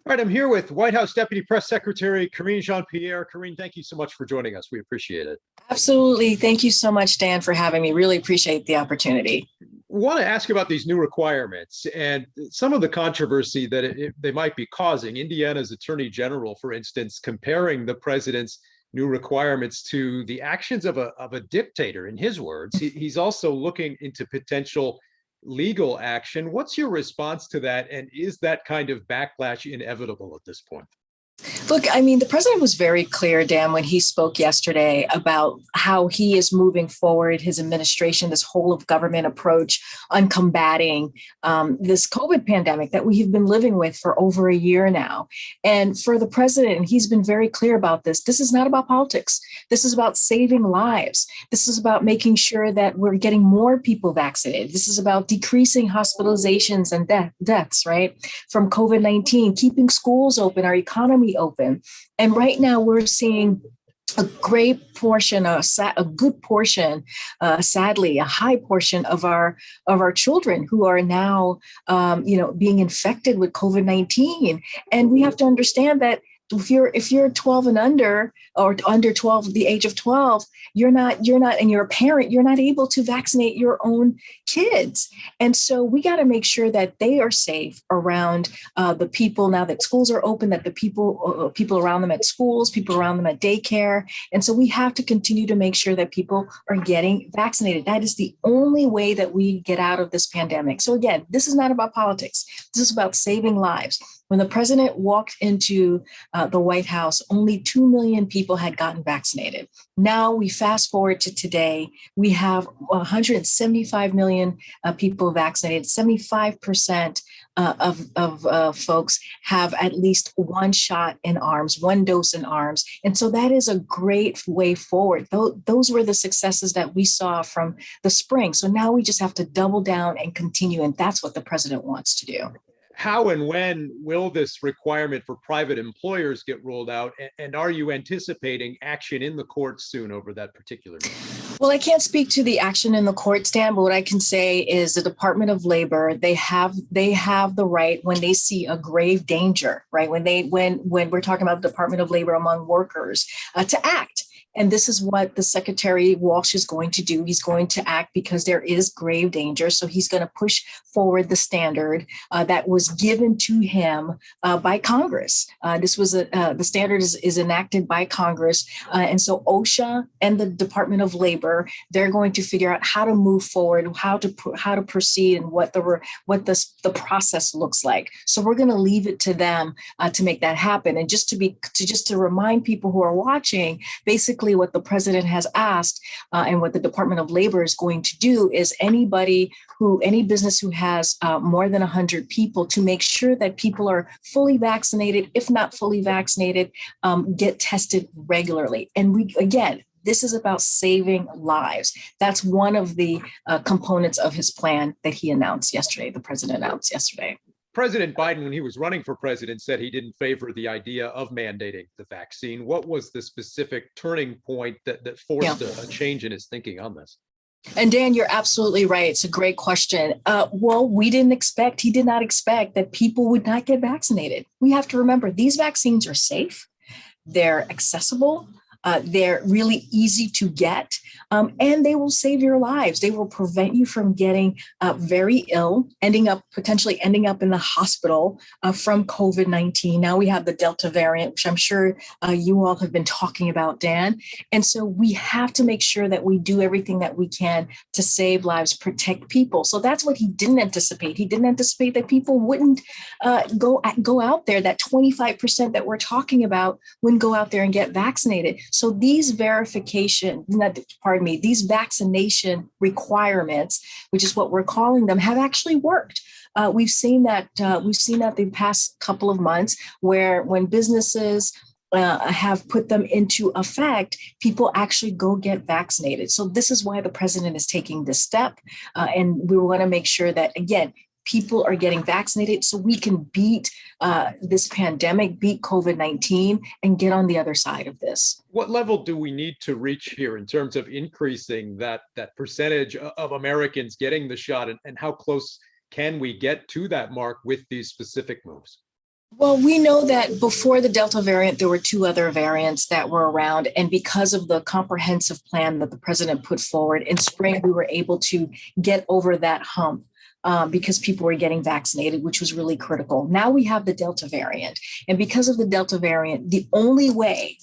All right, I'm here with White House Deputy Press Secretary Karine Jean-Pierre. Karine, thank you so much for joining us. We appreciate it. Absolutely. Thank you so much, Dan, for having me. Really appreciate the opportunity. Want to ask about these new requirements and some of the controversy that they might be causing. Indiana's Attorney General, for instance, comparing the president's new requirements to the actions of a dictator, in his words. He's also looking into potential legal action. What's your response to that? And is that kind of backlash inevitable at this point? Look, I mean, the president was very clear, Dan, when he spoke yesterday about how he is moving forward his administration, this whole of government approach on combating this COVID pandemic that we have been living with for over a year now. And for the president, he's been very clear about this. This is not about politics. This is about saving lives. This is about making sure that we're getting more people vaccinated. This is about decreasing hospitalizations and deaths, right, from COVID-19, keeping schools open, our economy open. And right now we're seeing a great portion, a good portion, sadly, a high portion of our children who are now, being infected with COVID-19. And we have to understand that if you're 12 and under, or under 12, the age of 12, you're not, and you're a parent, you're not able to vaccinate your own kids. And so we got to make sure that they are safe around the people now that schools are open, that the people around them at schools, people around them at daycare. And so we have to continue to make sure that people are getting vaccinated. That is the only way that we get out of this pandemic. So again, this is not about politics. This is about saving lives. When the president walked into the White House, only 2 million people had gotten vaccinated. Now we fast forward to today, we have 175 million people vaccinated. 75% of folks have at least one shot in arms, one dose in arms. And so that is a great way forward. Those were the successes that we saw from the spring. So now we just have to double down and continue. And that's what the president wants to do. How and when will this requirement for private employers get rolled out? And are you anticipating action in the courts soon over that particular matter? Well, I can't speak to the action in the courts, Dan, but what I can say is the Department of Labor, they have the right when they see a grave danger, right? When we're talking about the Department of Labor among workers, to act. And this is what the Secretary Walsh is going to do. He's going to act because there is grave danger. So he's going to push forward the standard that was given to him by Congress. The standard is enacted by Congress. And so OSHA and the Department of Labor, they're going to figure out how to move forward, how to proceed, and what the process looks like. So we're going to leave it to them to make that happen. And just to remind people who are watching, basically what the president has asked and what the Department of Labor is going to do is any business who has more than 100 people, to make sure that people are fully vaccinated, if not fully vaccinated, get tested regularly. And this is about saving lives. That's one of the components of his plan that he announced yesterday, the president announced yesterday. President Biden, when he was running for president, said he didn't favor the idea of mandating the vaccine. What was the specific turning point that forced a change in his thinking on this? And Dan, you're absolutely right. It's a great question. He did not expect that people would not get vaccinated. We have to remember these vaccines are safe, they're accessible, they're really easy to get, and they will save your lives. They will prevent you from getting very ill, potentially ending up in the hospital from COVID-19. Now we have the Delta variant, which I'm sure you all have been talking about, Dan. And so we have to make sure that we do everything that we can to save lives, protect people. So that's what he didn't anticipate. He didn't anticipate that people wouldn't go out there, that 25% that we're talking about wouldn't go out there and get vaccinated. So these these vaccination requirements, which is what we're calling them, have actually worked. We've seen that the past couple of months, where when businesses have put them into effect, people actually go get vaccinated. So this is why the president is taking this step. And we want to make sure that, again, people are getting vaccinated so we can beat this pandemic, beat COVID-19, and get on the other side of this. What level do we need to reach here in terms of increasing that percentage of Americans getting the shot, and how close can we get to that mark with these specific moves? Well, we know that before the Delta variant, there were two other variants that were around. And because of the comprehensive plan that the president put forward in spring, we were able to get over that hump. Because people were getting vaccinated, which was really critical. Now we have the Delta variant. And because of the Delta variant, the only way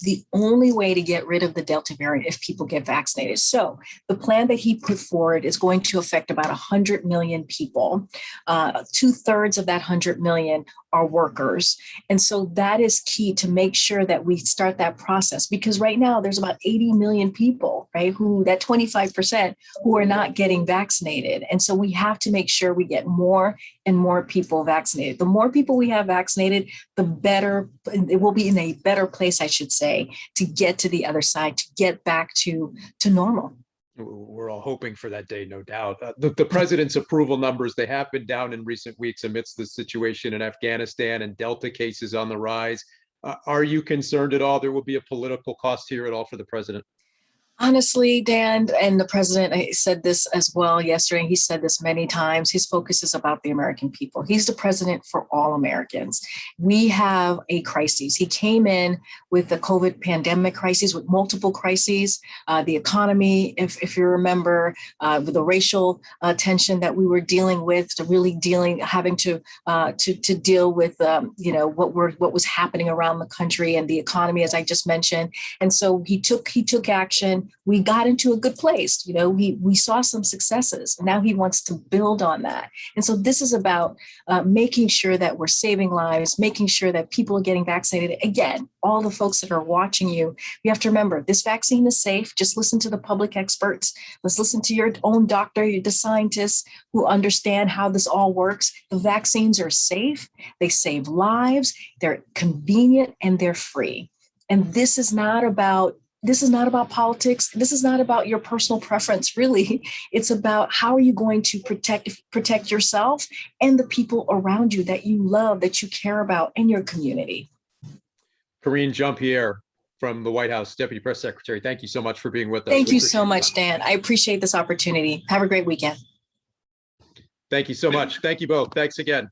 to get rid of the Delta variant if people get vaccinated. So the plan that he put forward is going to affect about 100 million people. 2/3 of that 100 million are workers. And so that is key to make sure that we start that process, because right now there's about 80 million people, right, who that 25% who are not getting vaccinated. And so we have to make sure we get more and more people vaccinated. The more people we have vaccinated, the better it will be in a better place, I should say, to get to the other side, to get back to normal. We're all hoping for that day, no doubt. The president's approval numbers, they have been down in recent weeks amidst the situation in Afghanistan and Delta cases on the rise. Are you concerned at all there will be a political cost here at all for the president? Honestly, Dan, and the president said this as well yesterday. He said this many times. His focus is about the American people. He's the president for all Americans. We have a crisis. He came in with the COVID pandemic crisis, with multiple crises, the economy, if you remember, with the racial tension that we were dealing with, having to deal with, what was happening around the country and the economy, as I just mentioned. And so he took action. We got into a good place. We saw some successes. Now he wants to build on that. And so this is about making sure that we're saving lives, making sure that people are getting vaccinated. Again, all the folks that are watching you have to remember this vaccine is safe. Just listen to the public experts. Let's listen to your own doctor, the scientists who understand how this all works. The vaccines are safe. They save lives. They're convenient and they're free. And this is not about politics. This is not about your personal preference, really. It's about how are you going to protect yourself and the people around you that you love, that you care about in your community. Karine Jean-Pierre from the White House, Deputy Press Secretary, thank you so much for being with us. Thank you so much, Dan. I appreciate this opportunity. Have a great weekend. Thank you so much. Thank you both. Thanks again.